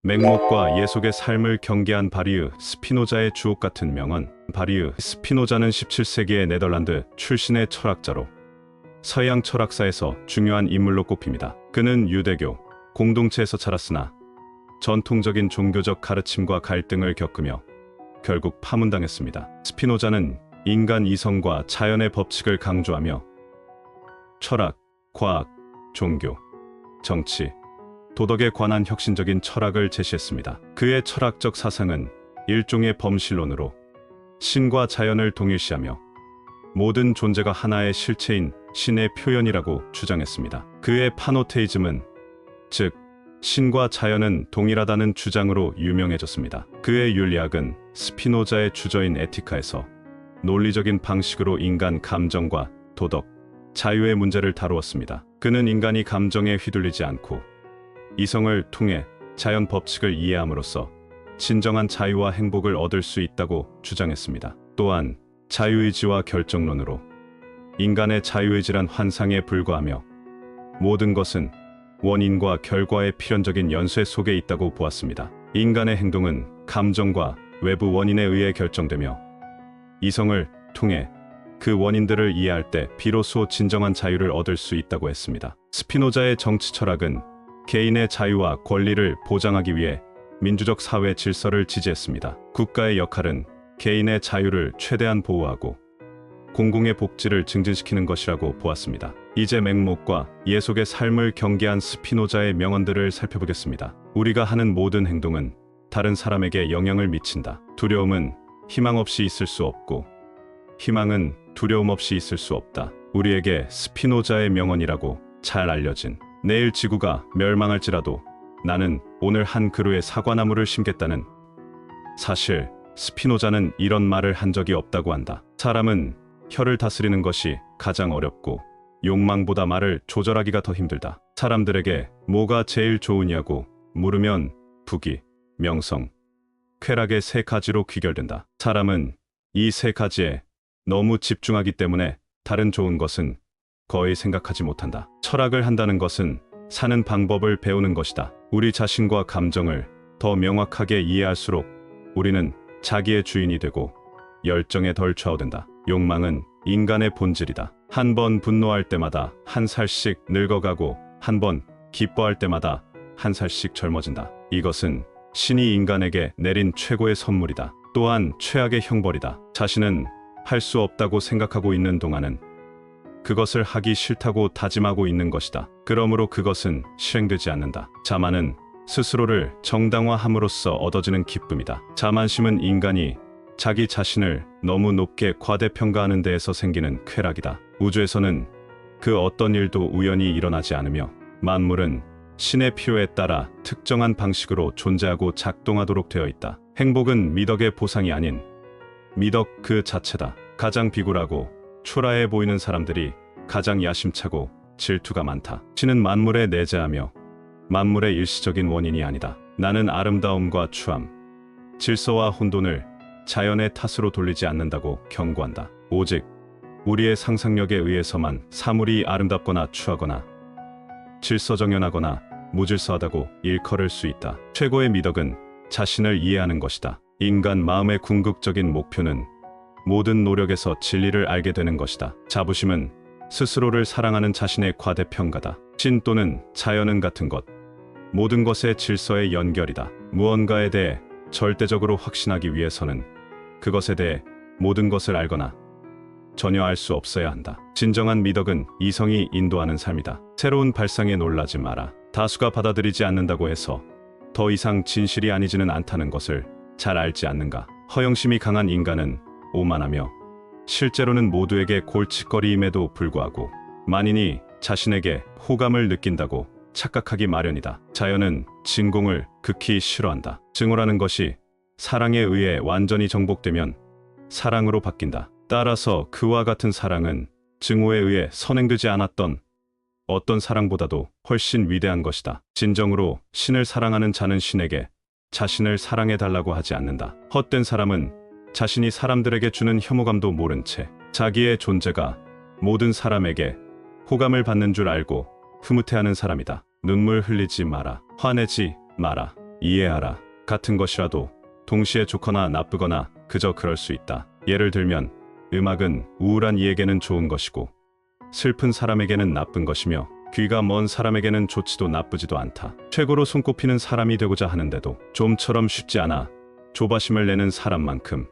맹목과 예속의 삶을 경계한 바리흐 스피노자의 주옥 같은 명언. 바리흐 스피노자는 17세기의 네덜란드 출신의 철학자로 서양 철학사에서 중요한 인물로 꼽힙니다. 그는 유대교 공동체에서 자랐으나 전통적인 종교적 가르침과 갈등을 겪으며 결국 파문당했습니다. 스피노자는 인간 이성과 자연의 법칙을 강조하며 철학, 과학, 종교, 정치, 도덕에 관한 혁신적인 철학을 제시했습니다. 그의 철학적 사상은 일종의 범실론으로 신과 자연을 동일시하며 모든 존재가 하나의 실체인 신의 표현이라고 주장했습니다. 그의 파노테이즘은 즉 신과 자연은 동일하다는 주장으로 유명해졌습니다. 그의 윤리학은 스피노자의 주저인 에티카에서 논리적인 방식으로 인간 감정과 도덕, 자유의 문제를 다루었습니다. 그는 인간이 감정에 휘둘리지 않고 이성을 통해 자연 법칙을 이해함으로써 진정한 자유와 행복을 얻을 수 있다고 주장했습니다. 또한 자유의지와 결정론으로 인간의 자유의지란 환상에 불과하며 모든 것은 원인과 결과의 필연적인 연쇄 속에 있다고 보았습니다. 인간의 행동은 감정과 외부 원인에 의해 결정되며 이성을 통해 그 원인들을 이해할 때 비로소 진정한 자유를 얻을 수 있다고 했습니다. 스피노자의 정치 철학은 개인의 자유와 권리를 보장하기 위해 민주적 사회 질서를 지지했습니다. 국가의 역할은 개인의 자유를 최대한 보호하고 공공의 복지를 증진시키는 것이라고 보았습니다. 이제 맹목과 예속의 삶을 경계한 스피노자의 명언들을 살펴보겠습니다. 우리가 하는 모든 행동은 다른 사람에게 영향을 미친다. 두려움은 희망 없이 있을 수 없고 희망은 두려움 없이 있을 수 없다. 우리에게 스피노자의 명언이라고 잘 알려진 내일 지구가 멸망할지라도 나는 오늘 한 그루의 사과나무를 심겠다는 사실. 스피노자는 이런 말을 한 적이 없다고 한다. 사람은 혀를 다스리는 것이 가장 어렵고 욕망보다 말을 조절하기가 더 힘들다. 사람들에게 뭐가 제일 좋으냐고 물으면 부귀, 명성, 쾌락의 세 가지로 귀결된다. 사람은 이 세 가지에 너무 집중하기 때문에 다른 좋은 것은 거의 생각하지 못한다. 철학을 한다는 것은 사는 방법을 배우는 것이다. 우리 자신과 감정을 더 명확하게 이해할수록 우리는 자기의 주인이 되고 열정에 덜 좌우된다. 욕망은 인간의 본질이다. 한 번 분노할 때마다 한 살씩 늙어가고 한 번 기뻐할 때마다 한 살씩 젊어진다. 이것은 신이 인간에게 내린 최고의 선물이다. 또한 최악의 형벌이다. 자신은 할 수 없다고 생각하고 있는 동안은 그것을 하기 싫다고 다짐하고 있는 것이다. 그러므로 그것은 실행되지 않는다. 자만은 스스로를 정당화함으로써 얻어지는 기쁨이다. 자만심은 인간이 자기 자신을 너무 높게 과대평가하는 데에서 생기는 쾌락이다. 우주에서는 그 어떤 일도 우연히 일어나지 않으며 만물은 신의 필요에 따라 특정한 방식으로 존재하고 작동하도록 되어 있다. 행복은 미덕의 보상이 아닌 미덕 그 자체다. 가장 비굴하고 초라해 보이는 사람들이 가장 야심차고 질투가 많다. 신은 만물에 내재하며 만물의 일시적인 원인이 아니다. 나는 아름다움과 추함, 질서와 혼돈을 자연의 탓으로 돌리지 않는다고 경고한다. 오직 우리의 상상력에 의해서만 사물이 아름답거나 추하거나 질서정연하거나 무질서하다고 일컬을 수 있다. 최고의 미덕은 자신을 이해하는 것이다. 인간 마음의 궁극적인 목표는 모든 노력에서 진리를 알게 되는 것이다. 자부심은 스스로를 사랑하는 자신의 과대평가다. 신 또는 자연은 같은 것, 모든 것의 질서의 연결이다. 무언가에 대해 절대적으로 확신하기 위해서는 그것에 대해 모든 것을 알거나 전혀 알 수 없어야 한다. 진정한 미덕은 이성이 인도하는 삶이다. 새로운 발상에 놀라지 마라. 다수가 받아들이지 않는다고 해서 더 이상 진실이 아니지는 않다는 것을 잘 알지 않는가. 허영심이 강한 인간은 오만하며 실제로는 모두에게 골칫거리임에도 불구하고 만인이 자신에게 호감을 느낀다고 착각하기 마련이다. 자연은 진공을 극히 싫어한다. 증오라는 것이 사랑에 의해 완전히 정복되면 사랑으로 바뀐다. 따라서 그와 같은 사랑은 증오에 의해 선행되지 않았던 어떤 사랑보다도 훨씬 위대한 것이다. 진정으로 신을 사랑하는 자는 신에게 자신을 사랑해달라고 하지 않는다. 헛된 사람은 자신이 사람들에게 주는 혐오감도 모른 채 자기의 존재가 모든 사람에게 호감을 받는 줄 알고 흐뭇해하는 사람이다. 눈물 흘리지 마라. 화내지 마라. 이해하라 같은 것이라도 동시에 좋거나 나쁘거나 그저 그럴 수 있다. 예를 들면 음악은 우울한 이에게는 좋은 것이고 슬픈 사람에게는 나쁜 것이며 귀가 먼 사람에게는 좋지도 나쁘지도 않다. 최고로 손꼽히는 사람이 되고자 하는데도 좀처럼 쉽지 않아 조바심을 내는 사람만큼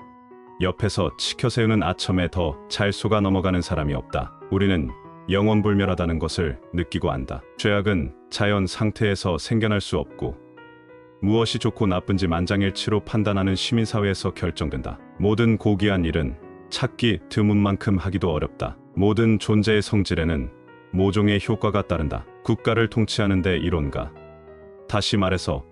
옆에서 치켜세우는 아첨에 더 잘 속아 넘어가는 사람이 없다. 우리는 영원불멸하다는 것을 느끼고 안다. 죄악은 자연 상태에서 생겨날 수 없고 무엇이 좋고 나쁜지 만장일치로 판단하는 시민사회에서 결정된다. 모든 고귀한 일은 찾기 드문 만큼 하기도 어렵다. 모든 존재의 성질에는 모종의 효과가 따른다. 국가를 통치하는 데 이론가, 다시 말해서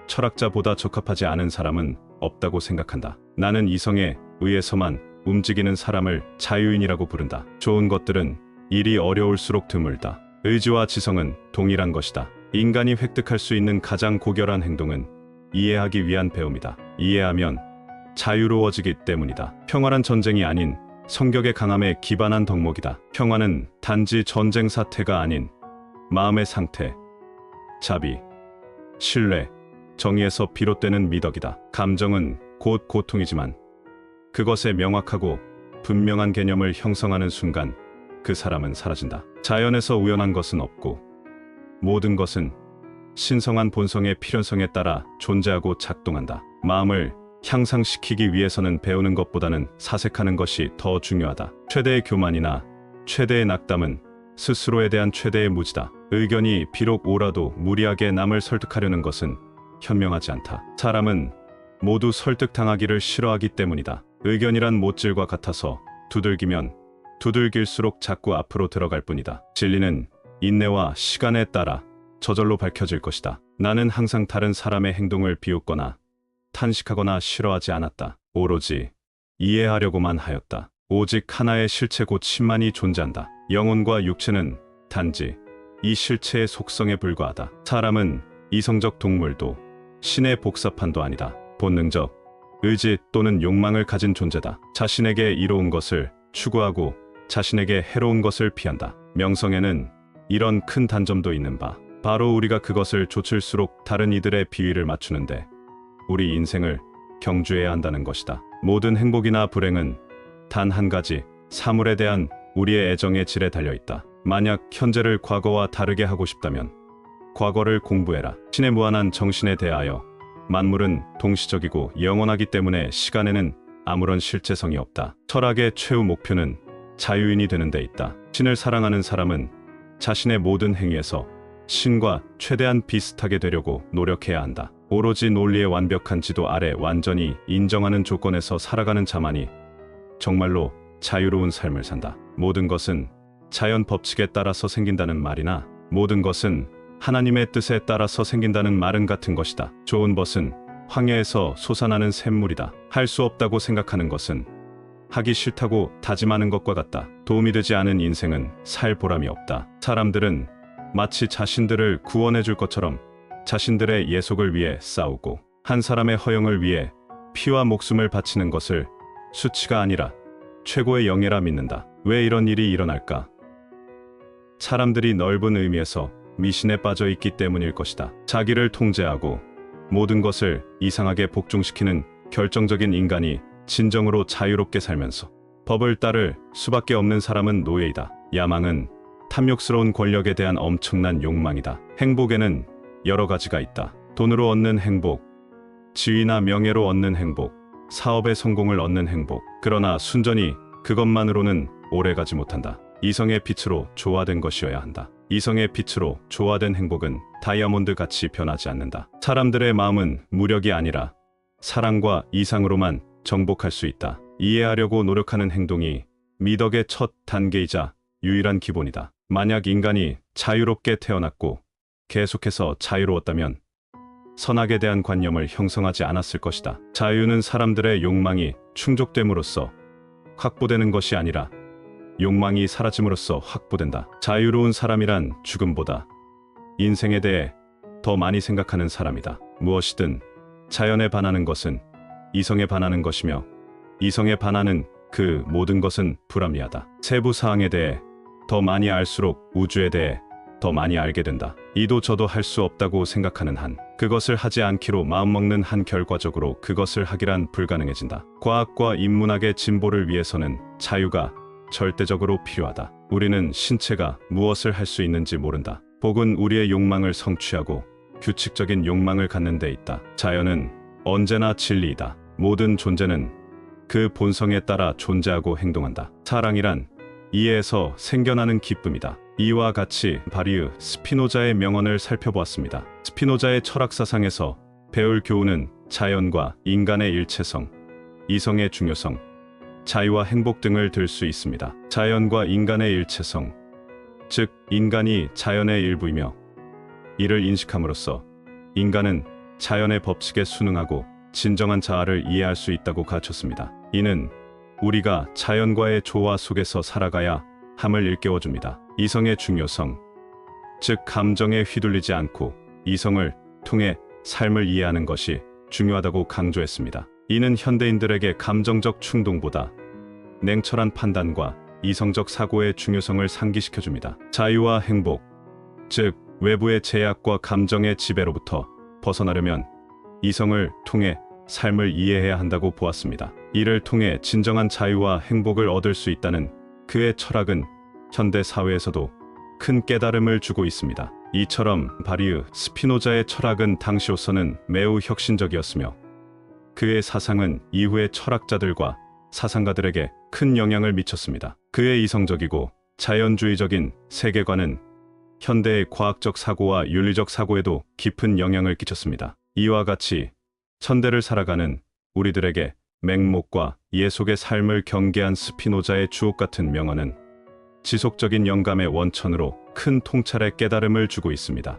철학자보다 적합하지 않은 사람은 없다고 생각한다. 나는 이성에 의해서만 움직이는 사람을 자유인이라고 부른다. 좋은 것들은 일이 어려울수록 드물다. 의지와 지성은 동일한 것이다. 인간이 획득할 수 있는 가장 고결한 행동은 이해하기 위한 배움이다. 이해하면 자유로워지기 때문이다. 평화란 전쟁이 아닌 성격의 강함에 기반한 덕목이다. 평화는 단지 전쟁 사태가 아닌 마음의 상태, 자비, 신뢰, 정의에서 비롯되는 미덕이다. 감정은 곧 고통이지만 그것의 명확하고 분명한 개념을 형성하는 순간 그 사람은 사라진다. 자연에서 우연한 것은 없고 모든 것은 신성한 본성의 필연성에 따라 존재하고 작동한다. 마음을 향상시키기 위해서는 배우는 것보다는 사색하는 것이 더 중요하다. 최대의 교만이나 최대의 낙담은 스스로에 대한 최대의 무지다. 의견이 비록 옳아도 무리하게 남을 설득하려는 것은 현명하지 않다. 사람은 모두 설득당하기를 싫어하기 때문이다. 의견이란 못질과 같아서 두들기면 두들길수록 자꾸 앞으로 들어갈 뿐이다. 진리는 인내와 시간에 따라 저절로 밝혀질 것이다. 나는 항상 다른 사람의 행동을 비웃거나 탄식하거나 싫어하지 않았다. 오로지 이해하려고만 하였다. 오직 하나의 실체 곧 신만이 존재한다. 영혼과 육체는 단지 이 실체의 속성에 불과하다. 사람은 이성적 동물도 신의 복사판도 아니다. 본능적 의지 또는 욕망을 가진 존재다. 자신에게 이로운 것을 추구하고 자신에게 해로운 것을 피한다. 명성에는 이런 큰 단점도 있는 바, 바로 우리가 그것을 좇을수록 다른 이들의 비위를 맞추는데 우리 인생을 경주해야 한다는 것이다. 모든 행복이나 불행은 단 한 가지, 사물에 대한 우리의 애정의 질에 달려있다. 만약 현재를 과거와 다르게 하고 싶다면 과거를 공부해라. 신의 무한한 정신에 대하여 만물은 동시적이고 영원하기 때문에 시간에는 아무런 실제성이 없다. 철학의 최후 목표는 자유인이 되는 데 있다. 신을 사랑하는 사람은 자신의 모든 행위에서 신과 최대한 비슷하게 되려고 노력해야 한다. 오로지 논리의 완벽한 지도 아래 완전히 인정하는 조건에서 살아가는 자만이 정말로 자유로운 삶을 산다. 모든 것은 자연 법칙에 따라서 생긴다는 말이나 모든 것은 하나님의 뜻에 따라서 생긴다는 말은 같은 것이다. 좋은 벗은 황야에서 솟아나는 샘물이다. 할 수 없다고 생각하는 것은 하기 싫다고 다짐하는 것과 같다. 도움이 되지 않은 인생은 살 보람이 없다. 사람들은 마치 자신들을 구원해 줄 것처럼 자신들의 예속을 위해 싸우고 한 사람의 허영을 위해 피와 목숨을 바치는 것을 수치가 아니라 최고의 영예라 믿는다. 왜 이런 일이 일어날까? 사람들이 넓은 의미에서 미신에 빠져 있기 때문일 것이다. 자기를 통제하고 모든 것을 이상하게 복종시키는 결정적인 인간이 진정으로 자유롭게 살면서 법을 따를 수밖에 없는 사람은 노예이다. 야망은 탐욕스러운 권력에 대한 엄청난 욕망이다. 행복에는 여러 가지가 있다. 돈으로 얻는 행복, 지위나 명예로 얻는 행복, 사업의 성공을 얻는 행복. 그러나 순전히 그것만으로는 오래가지 못한다. 이성의 빛으로 조화된 것이어야 한다. 이성의 빛으로 조화된 행복은 다이아몬드 같이 변하지 않는다. 사람들의 마음은 무력이 아니라 사랑과 이상으로만 정복할 수 있다. 이해하려고 노력하는 행동이 미덕의 첫 단계이자 유일한 기본이다. 만약 인간이 자유롭게 태어났고 계속해서 자유로웠다면 선악에 대한 관념을 형성하지 않았을 것이다. 자유는 사람들의 욕망이 충족됨으로써 확보되는 것이 아니라 욕망이 사라짐으로써 확보된다. 자유로운 사람이란 죽음보다 인생에 대해 더 많이 생각하는 사람이다. 무엇이든 자연에 반하는 것은 이성에 반하는 것이며 이성에 반하는 그 모든 것은 불합리하다. 세부 사항에 대해 더 많이 알수록 우주에 대해 더 많이 알게 된다. 이도 저도 할 수 없다고 생각하는 한, 그것을 하지 않기로 마음먹는 한, 결과적으로 그것을 하기란 불가능해진다. 과학과 인문학의 진보를 위해서는 자유가 절대적으로 필요하다. 우리는 신체가 무엇을 할 수 있는지 모른다. 복은 우리의 욕망을 성취하고 규칙적인 욕망을 갖는 데 있다. 자연은 언제나 진리이다. 모든 존재는 그 본성에 따라 존재하고 행동한다. 사랑이란 이해에서 생겨나는 기쁨이다. 이와 같이 바리흐 스피노자의 명언을 살펴보았습니다. 스피노자의 철학사상에서 배울 교훈은 자연과 인간의 일체성, 이성의 중요성, 자유와 행복 등을 들 수 있습니다. 자연과 인간의 일체성, 즉 인간이 자연의 일부이며 이를 인식함으로써 인간은 자연의 법칙에 순응하고 진정한 자아를 이해할 수 있다고 가르쳤습니다. 이는 우리가 자연과의 조화 속에서 살아가야 함을 일깨워줍니다. 이성의 중요성, 즉 감정에 휘둘리지 않고 이성을 통해 삶을 이해하는 것이 중요하다고 강조했습니다. 이는 현대인들에게 감정적 충동보다 냉철한 판단과 이성적 사고의 중요성을 상기시켜줍니다. 자유와 행복, 즉 외부의 제약과 감정의 지배로부터 벗어나려면 이성을 통해 삶을 이해해야 한다고 보았습니다. 이를 통해 진정한 자유와 행복을 얻을 수 있다는 그의 철학은 현대 사회에서도 큰 깨달음을 주고 있습니다. 이처럼 바리흐 스피노자의 철학은 당시로서는 매우 혁신적이었으며 그의 사상은 이후의 철학자들과 사상가들에게 큰 영향을 미쳤습니다. 그의 이성적이고 자연주의적인 세계관은 현대의 과학적 사고와 윤리적 사고에도 깊은 영향을 끼쳤습니다. 이와 같이 현대를 살아가는 우리들에게 맹목과 이해 속의 삶을 경계한 스피노자의 주옥같은 명언은 지속적인 영감의 원천으로 큰 통찰의 깨달음을 주고 있습니다.